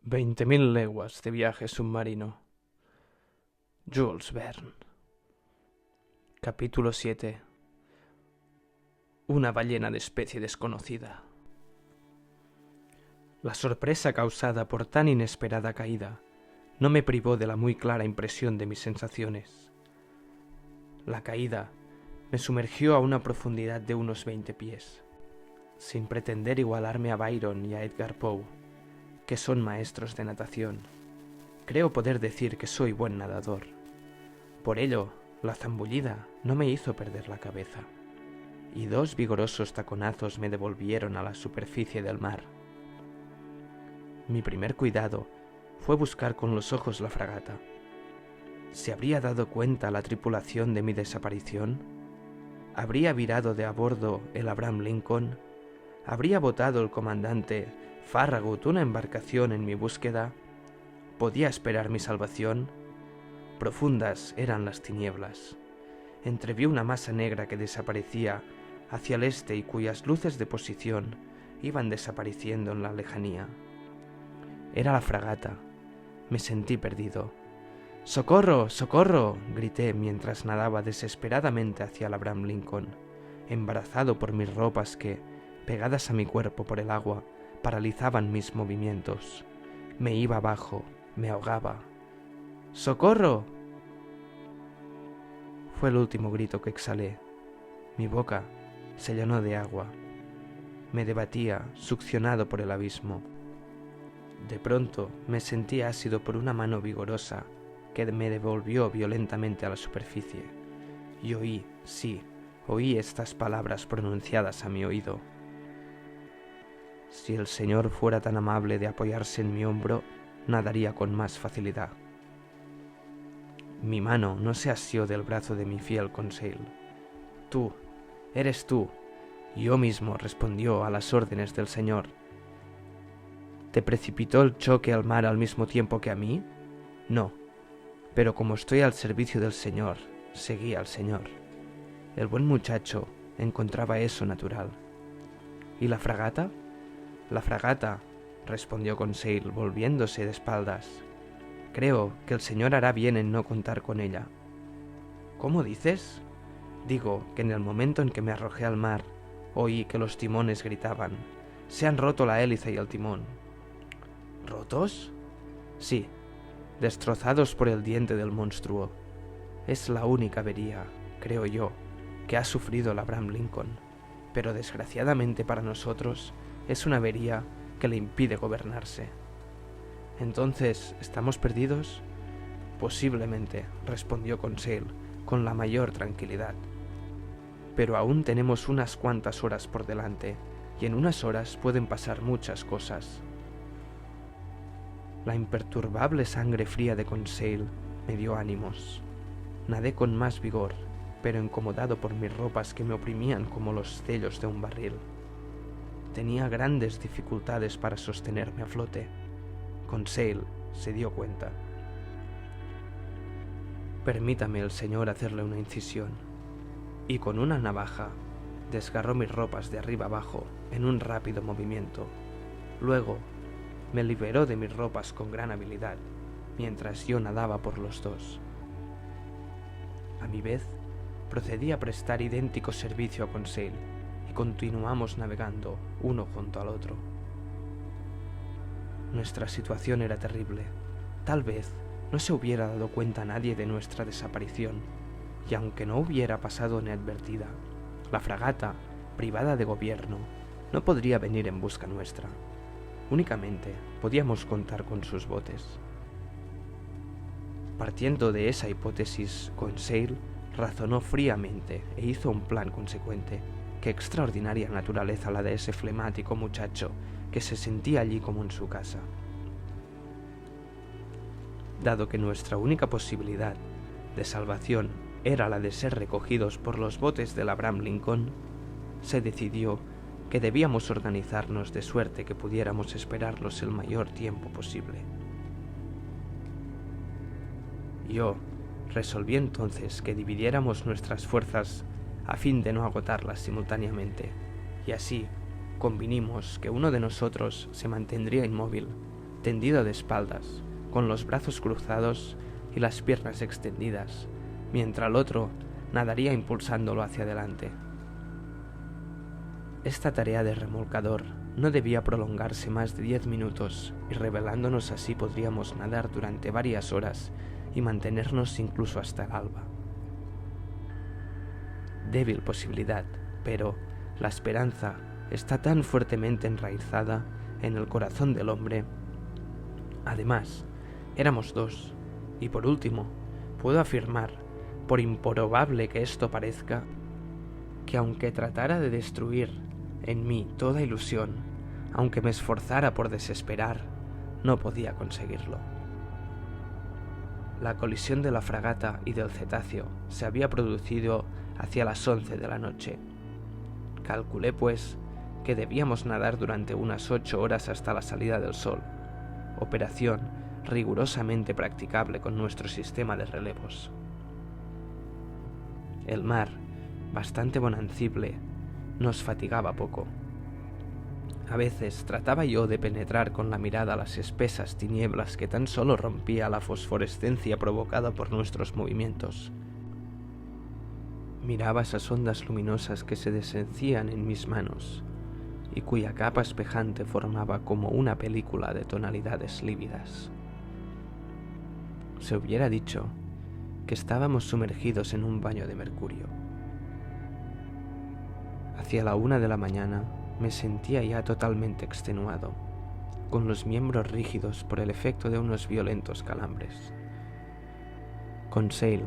20.000 leguas de viaje submarino. Jules Verne. Capítulo 7. Una ballena de especie desconocida. La sorpresa causada por tan inesperada caída no me privó de la muy clara impresión de mis sensaciones. La caída me sumergió a una profundidad de unos 20 pies, sin pretender igualarme a Byron y a Edgar Poe, que son maestros de natación. Creo poder decir que soy buen nadador. Por ello, la zambullida no me hizo perder la cabeza, y 2 vigorosos taconazos me devolvieron a la superficie del mar. Mi primer cuidado fue buscar con los ojos la fragata. ¿Se habría dado cuenta la tripulación de mi desaparición? ¿Habría virado de a bordo el Abraham Lincoln? ¿Habría botado el comandante Farragut una embarcación en mi búsqueda? ¿Podía esperar mi salvación? Profundas eran las tinieblas. Entreví una masa negra que desaparecía hacia el este y cuyas luces de posición iban desapareciendo en la lejanía. Era la fragata. Me sentí perdido. ¡Socorro! ¡Socorro!, grité mientras nadaba desesperadamente hacia el Abraham Lincoln, embarazado por mis ropas que, pegadas a mi cuerpo por el agua, paralizaban mis movimientos. Me iba abajo, me ahogaba. ¡Socorro! Fue el último grito que exhalé. Mi boca se llenó de agua. Me debatía, succionado por el abismo. De pronto me sentí ácido por una mano vigorosa que me devolvió violentamente a la superficie. Y oí, sí, oí estas palabras pronunciadas a mi oído. Si el Señor fuera tan amable de apoyarse en mi hombro, nadaría con más facilidad. Mi mano no se asió del brazo de mi fiel Conseil. Tú, eres tú. Yo mismo, respondió a las órdenes del Señor. ¿Te precipitó el choque al mar al mismo tiempo que a mí? No, pero como estoy al servicio del Señor, seguí al Señor. El buen muchacho encontraba eso natural. ¿Y la fragata? La fragata, respondió Conseil, volviéndose de espaldas. Creo que el Señor hará bien en no contar con ella. ¿Cómo dices? Digo que en el momento en que me arrojé al mar, oí que los timones gritaban: «Se han roto la hélice y el timón». ¿Rotos? Sí, destrozados por el diente del monstruo. Es la única avería, creo yo, que ha sufrido el Abraham Lincoln, pero desgraciadamente para nosotros es una avería que le impide gobernarse. ¿Entonces estamos perdidos? Posiblemente, respondió Conseil con la mayor tranquilidad. Pero aún tenemos unas cuantas horas por delante, y en unas horas pueden pasar muchas cosas. La imperturbable sangre fría de Conseil me dio ánimos. Nadé con más vigor, pero incomodado por mis ropas que me oprimían como los sellos de un barril. Tenía grandes dificultades para sostenerme a flote. Conseil se dio cuenta. Permítame el Señor hacerle una incisión. Y con una navaja desgarró mis ropas de arriba abajo en un rápido movimiento. Luego me liberó de mis ropas con gran habilidad, mientras yo nadaba por los dos. A mi vez, procedí a prestar idéntico servicio a Conseil, y continuamos navegando uno junto al otro. Nuestra situación era terrible. Tal vez no se hubiera dado cuenta nadie de nuestra desaparición, y aunque no hubiera pasado inadvertida, la fragata, privada de gobierno, no podría venir en busca nuestra. Únicamente podíamos contar con sus botes. Partiendo de esa hipótesis, Conseil razonó fríamente e hizo un plan consecuente. Qué extraordinaria naturaleza la de ese flemático muchacho que se sentía allí como en su casa. Dado que nuestra única posibilidad de salvación era la de ser recogidos por los botes del Abraham Lincoln, se decidió que debíamos organizarnos de suerte que pudiéramos esperarlos el mayor tiempo posible. Yo resolví entonces que dividiéramos nuestras fuerzas a fin de no agotarlas simultáneamente, y así convinimos que uno de nosotros se mantendría inmóvil, tendido de espaldas, con los brazos cruzados y las piernas extendidas, mientras el otro nadaría impulsándolo hacia adelante. Esta tarea de remolcador no debía prolongarse más de 10 minutos, y revelándonos así podríamos nadar durante varias horas y mantenernos incluso hasta el alba. Débil posibilidad, pero la esperanza está tan fuertemente enraizada en el corazón del hombre. Además, éramos dos, y por último, puedo afirmar, por improbable que esto parezca, que aunque tratara de destruir en mí toda ilusión, aunque me esforzara por desesperar, no podía conseguirlo. La colisión de la fragata y del cetáceo se había producido hacia las 11 de la noche. Calculé, pues, que debíamos nadar durante unas 8 horas hasta la salida del sol, operación rigurosamente practicable con nuestro sistema de relevos. El mar, bastante bonancible, nos fatigaba poco. A veces trataba yo de penetrar con la mirada las espesas tinieblas que tan solo rompía la fosforescencia provocada por nuestros movimientos. Miraba esas ondas luminosas que se deshacían en mis manos y cuya capa espejante formaba como una película de tonalidades lívidas. Se hubiera dicho que estábamos sumergidos en un baño de mercurio. Hacia la 1 de la mañana me sentía ya totalmente extenuado, con los miembros rígidos por el efecto de unos violentos calambres. Conseil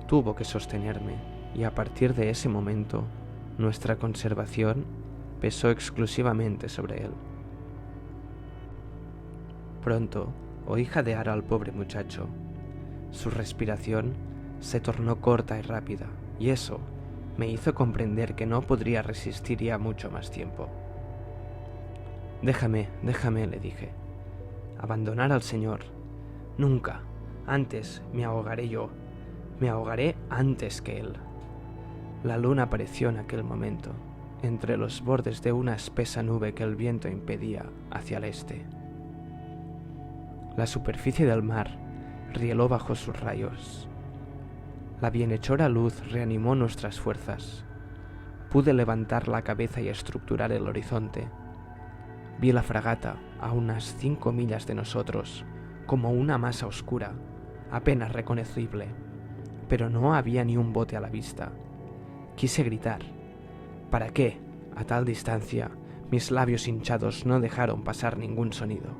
tuvo que sostenerme, y a partir de ese momento nuestra conservación pesó exclusivamente sobre él. Pronto oí jadear al pobre muchacho. Su respiración se tornó corta y rápida, y eso me hizo comprender que no podría resistir ya mucho más tiempo. Déjame, le dije. Abandonar al Señor. Nunca. Antes me ahogaré yo. Me ahogaré antes que Él. La luna apareció en aquel momento, entre los bordes de una espesa nube que el viento impedía hacia el este. La superficie del mar rieló bajo sus rayos. La bienhechora luz reanimó nuestras fuerzas. Pude levantar la cabeza y estructurar el horizonte. Vi la fragata a unas 5 millas de nosotros, como una masa oscura, apenas reconocible, pero no había ni un bote a la vista. Quise gritar. ¿Para qué? A tal distancia, mis labios hinchados no dejaron pasar ningún sonido.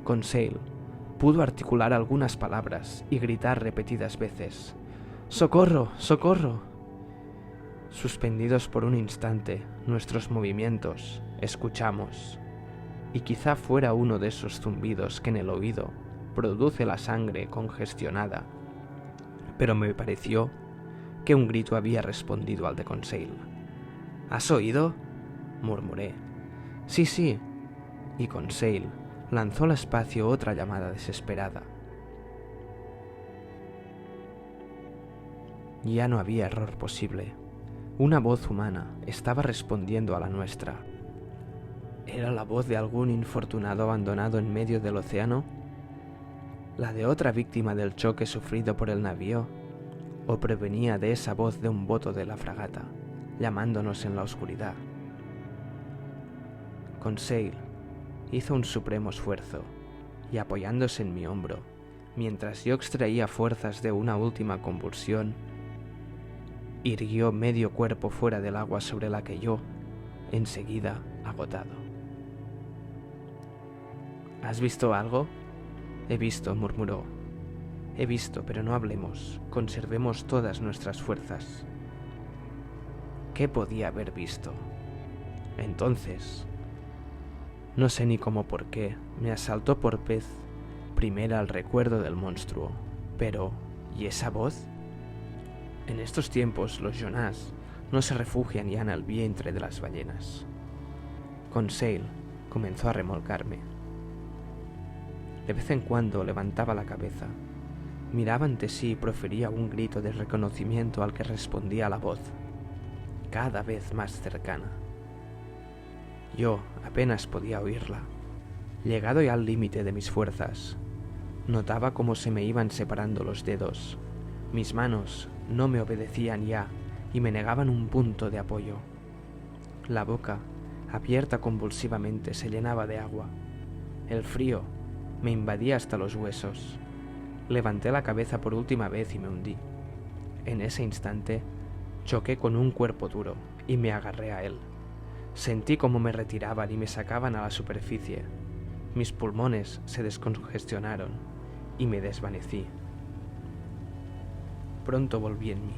Conseil pudo articular algunas palabras y gritar repetidas veces: ¡Socorro! ¡Socorro! Suspendidos por un instante nuestros movimientos, escuchamos, y quizá fuera uno de esos zumbidos que en el oído produce la sangre congestionada, pero me pareció que un grito había respondido al de Conseil. ¿Has oído?, murmuré. Sí, y Conseil lanzó al espacio otra llamada desesperada. Ya no había error posible. Una voz humana estaba respondiendo a la nuestra. ¿Era la voz de algún infortunado abandonado en medio del océano? ¿La de otra víctima del choque sufrido por el navío? ¿O provenía de esa voz de un boto de la fragata, llamándonos en la oscuridad? Conseil hizo un supremo esfuerzo, y apoyándose en mi hombro, mientras yo extraía fuerzas de una última convulsión, irguió medio cuerpo fuera del agua sobre la que yo, enseguida, agotado. ¿Has visto algo? He visto, murmuró. He visto, pero no hablemos, conservemos todas nuestras fuerzas. ¿Qué podía haber visto? Entonces, no sé ni cómo por qué, me asaltó por vez primera el recuerdo del monstruo. Pero, ¿y esa voz? En estos tiempos los Jonás no se refugian ya en el vientre de las ballenas. Conseil comenzó a remolcarme. De vez en cuando levantaba la cabeza, miraba ante sí y profería un grito de reconocimiento al que respondía la voz, cada vez más cercana. Yo apenas podía oírla, Llegado ya al límite de mis fuerzas, notaba cómo se me iban separando los dedos. Mis manos no me obedecían ya y me negaban un punto de apoyo. La boca, abierta convulsivamente, se llenaba de agua. El frío me invadía hasta los huesos. Levanté la cabeza por última vez y me hundí. En ese instante, choqué con un cuerpo duro y me agarré a él. Sentí cómo me retiraban y me sacaban a la superficie. Mis pulmones se descongestionaron y me desvanecí. Pronto volví en mí,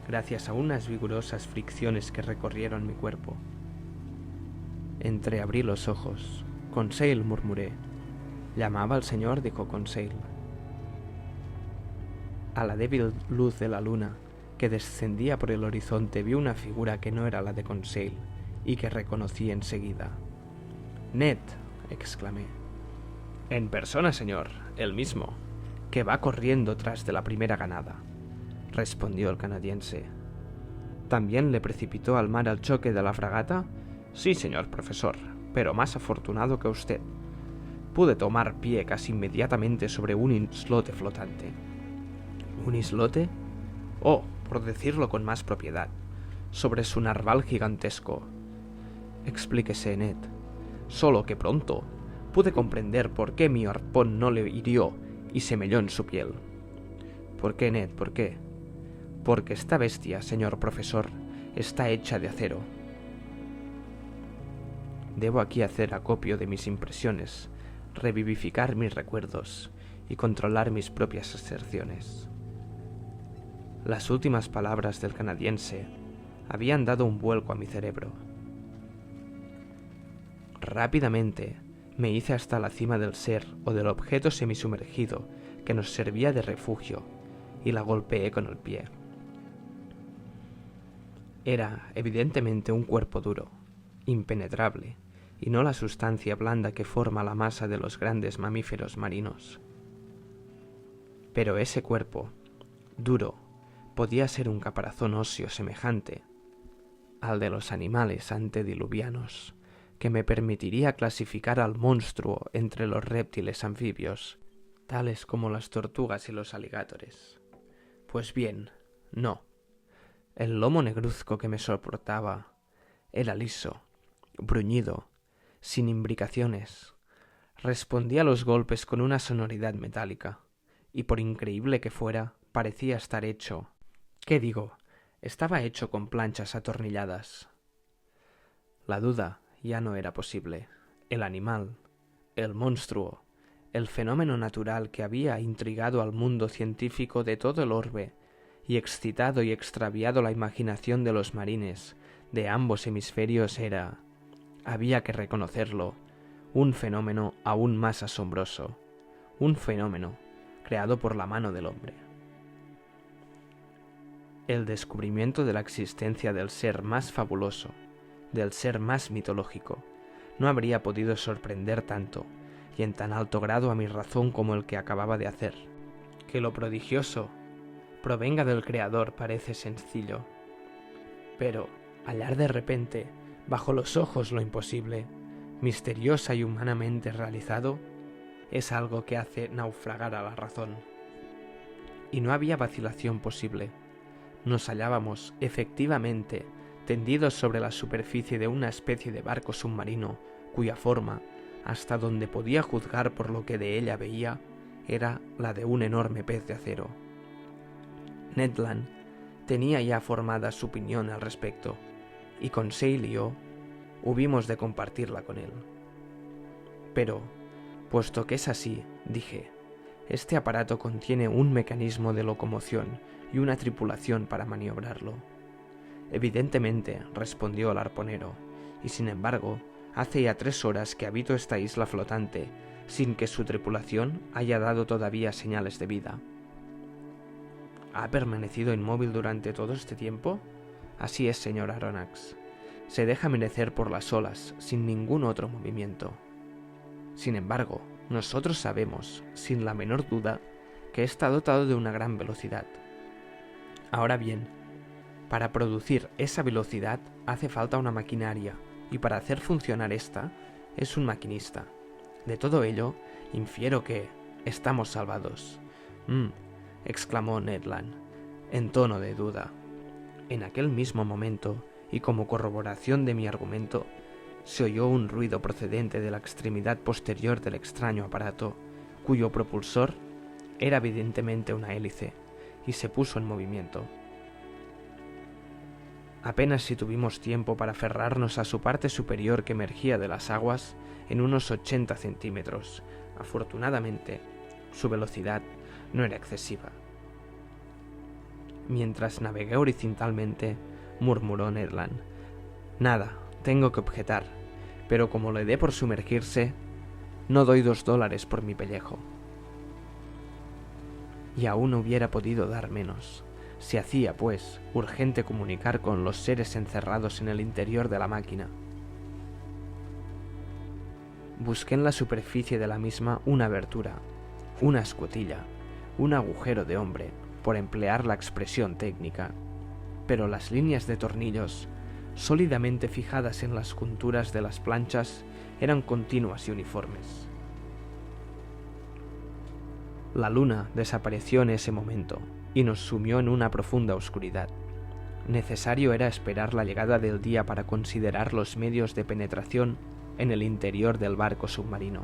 gracias a unas vigorosas fricciones que recorrieron mi cuerpo. Entreabrí los ojos. «Conseil», murmuré. «Llamaba al señor», dijo Conseil. A la débil luz de la luna que descendía por el horizonte vi una figura que no era la de Conseil y que reconocí enseguida. «Ned», exclamé. «En persona, señor, el mismo, que va corriendo tras de la primera ganada», respondió el canadiense. «¿También le precipitó al mar al choque de la fragata?» «Sí, señor profesor, pero más afortunado que usted. Pude tomar pie casi inmediatamente sobre un islote flotante». «¿Un islote?» «Oh, por decirlo con más propiedad, sobre su narval gigantesco». «Explíquese, Ned». «Solo que pronto pude comprender por qué mi arpón no le hirió y se melló en su piel». «¿Por qué, Ned? ¿Por qué?» «Porque esta bestia, señor profesor, está hecha de acero». Debo aquí hacer acopio de mis impresiones, revivificar mis recuerdos y controlar mis propias aserciones. Las últimas palabras del canadiense habían dado un vuelco a mi cerebro. Rápidamente me hice hasta la cima del ser o del objeto semisumergido que nos servía de refugio y la golpeé con el pie. Era evidentemente un cuerpo duro, impenetrable, y no la sustancia blanda que forma la masa de los grandes mamíferos marinos. Pero ese cuerpo, duro, podía ser un caparazón óseo semejante al de los animales antediluvianos, que me permitiría clasificar al monstruo entre los reptiles anfibios, tales como las tortugas y los aligatores. Pues bien, no. El lomo negruzco que me soportaba era liso, bruñido, sin imbricaciones. Respondía a los golpes con una sonoridad metálica, y por increíble que fuera, parecía estar hecho. ¿Qué digo? Estaba hecho con planchas atornilladas. La duda ya no era posible. El animal, el monstruo, el fenómeno natural que había intrigado al mundo científico de todo el orbe y excitado y extraviado la imaginación de los marines de ambos hemisferios era, había que reconocerlo, un fenómeno aún más asombroso, un fenómeno creado por la mano del hombre. El descubrimiento de la existencia del ser más fabuloso, del ser más mitológico, no habría podido sorprender tanto y en tan alto grado a mi razón como el que acababa de hacer. Que lo prodigioso provenga del Creador parece sencillo, pero hallar de repente bajo los ojos lo imposible, misteriosa y humanamente realizado, es algo que hace naufragar a la razón. Y no había vacilación posible. Nos hallábamos, efectivamente, tendidos sobre la superficie de una especie de barco submarino, cuya forma, hasta donde podía juzgar por lo que de ella veía, era la de un enorme pez de acero. Ned Land tenía ya formada su opinión al respecto, y Conseil y yo hubimos de compartirla con él. Pero, puesto que es así, dije, este aparato contiene un mecanismo de locomoción y una tripulación para maniobrarlo. Evidentemente, respondió el arponero, y sin embargo, hace ya 3 horas que habito esta isla flotante, sin que su tripulación haya dado todavía señales de vida. ¿Ha permanecido inmóvil durante todo este tiempo? Así es, señor Aronnax. Se deja menecer por las olas, sin ningún otro movimiento. Sin embargo, nosotros sabemos, sin la menor duda, que está dotado de una gran velocidad. Ahora bien, para producir esa velocidad hace falta una maquinaria, y para hacer funcionar esta es un maquinista. De todo ello, infiero que estamos salvados. Exclamó Ned Land, en tono de duda. En aquel mismo momento, y como corroboración de mi argumento, se oyó un ruido procedente de la extremidad posterior del extraño aparato, cuyo propulsor era evidentemente una hélice, y se puso en movimiento. Apenas si tuvimos tiempo para aferrarnos a su parte superior que emergía de las aguas en unos 80 centímetros. Afortunadamente, su velocidad no era excesiva. Mientras navegué horizontalmente, murmuró Ned Land: «Nada, tengo que objetar, pero como le dé por sumergirse, no doy $2 por mi pellejo». Y aún hubiera podido dar menos. Se hacía, pues, urgente comunicar con los seres encerrados en el interior de la máquina. Busqué en la superficie de la misma una abertura, una escotilla, un agujero de hombre, por emplear la expresión técnica, pero las líneas de tornillos, sólidamente fijadas en las junturas de las planchas, eran continuas y uniformes. La luna desapareció en ese momento y nos sumió en una profunda oscuridad. Necesario era esperar la llegada del día para considerar los medios de penetración en el interior del barco submarino.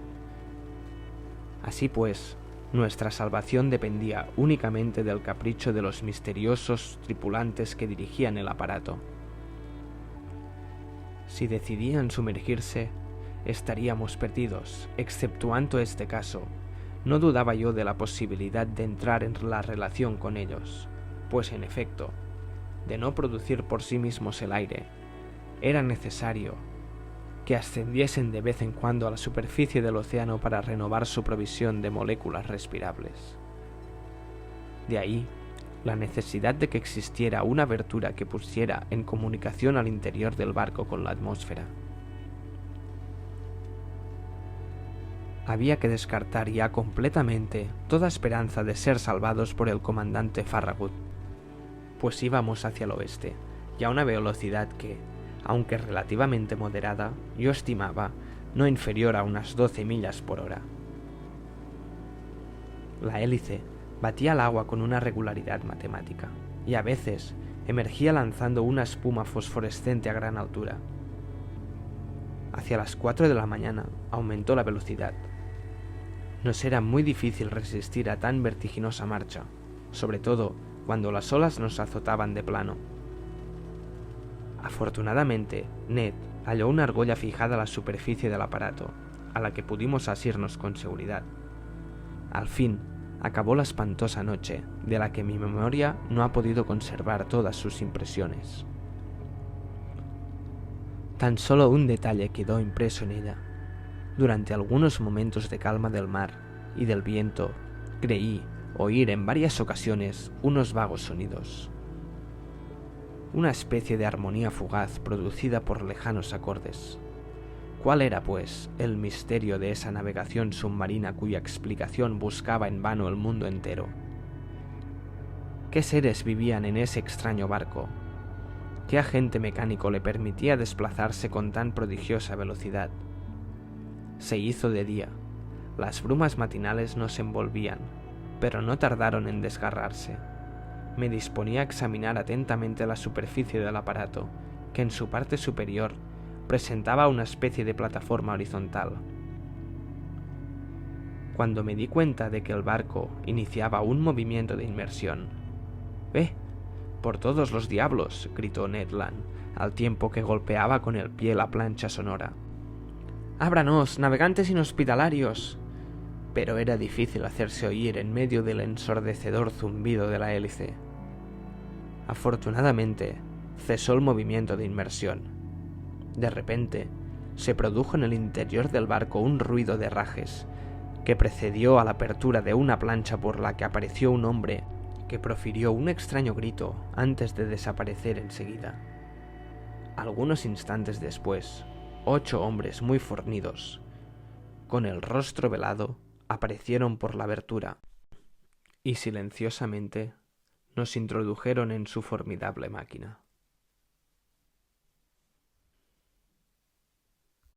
Así pues, nuestra salvación dependía únicamente del capricho de los misteriosos tripulantes que dirigían el aparato. Si decidían sumergirse, estaríamos perdidos, exceptuando este caso. No dudaba yo de la posibilidad de entrar en la relación con ellos, pues en efecto, de no producir por sí mismos el aire, era necesario que ascendiesen de vez en cuando a la superficie del océano para renovar su provisión de moléculas respirables. De ahí la necesidad de que existiera una abertura que pusiera en comunicación al interior del barco con la atmósfera. Había que descartar ya completamente toda esperanza de ser salvados por el comandante Farragut, pues íbamos hacia el oeste, y a una velocidad que, aunque relativamente moderada, yo estimaba no inferior a unas 12 millas por hora. La hélice batía el agua con una regularidad matemática, y a veces emergía lanzando una espuma fosforescente a gran altura. Hacia las 4 de la mañana aumentó la velocidad. Nos era muy difícil resistir a tan vertiginosa marcha, sobre todo cuando las olas nos azotaban de plano. Afortunadamente, Ned halló una argolla fijada a la superficie del aparato, a la que pudimos asirnos con seguridad. Al fin, acabó la espantosa noche, de la que mi memoria no ha podido conservar todas sus impresiones. Tan solo un detalle quedó impreso en ella. Durante algunos momentos de calma del mar y del viento, creí oír en varias ocasiones unos vagos sonidos. Una especie de armonía fugaz producida por lejanos acordes. ¿Cuál era, pues, el misterio de esa navegación submarina cuya explicación buscaba en vano el mundo entero? ¿Qué seres vivían en ese extraño barco? ¿Qué agente mecánico le permitía desplazarse con tan prodigiosa velocidad? Se hizo de día. Las brumas matinales nos envolvían, pero no tardaron en desgarrarse. Me disponía a examinar atentamente la superficie del aparato, que en su parte superior presentaba una especie de plataforma horizontal. Cuando me di cuenta de que el barco iniciaba un movimiento de inmersión. ¡Por todos los diablos!, gritó Ned Land, al tiempo que golpeaba con el pie la plancha sonora. ¡Ábranos, navegantes inhospitalarios! Pero era difícil hacerse oír en medio del ensordecedor zumbido de la hélice. Afortunadamente, cesó el movimiento de inmersión. De repente, se produjo en el interior del barco un ruido de herrajes, que precedió a la apertura de una plancha por la que apareció un hombre que profirió un extraño grito antes de desaparecer enseguida. Algunos instantes después, 8 hombres muy fornidos, con el rostro velado, aparecieron por la abertura y silenciosamente nos introdujeron en su formidable máquina.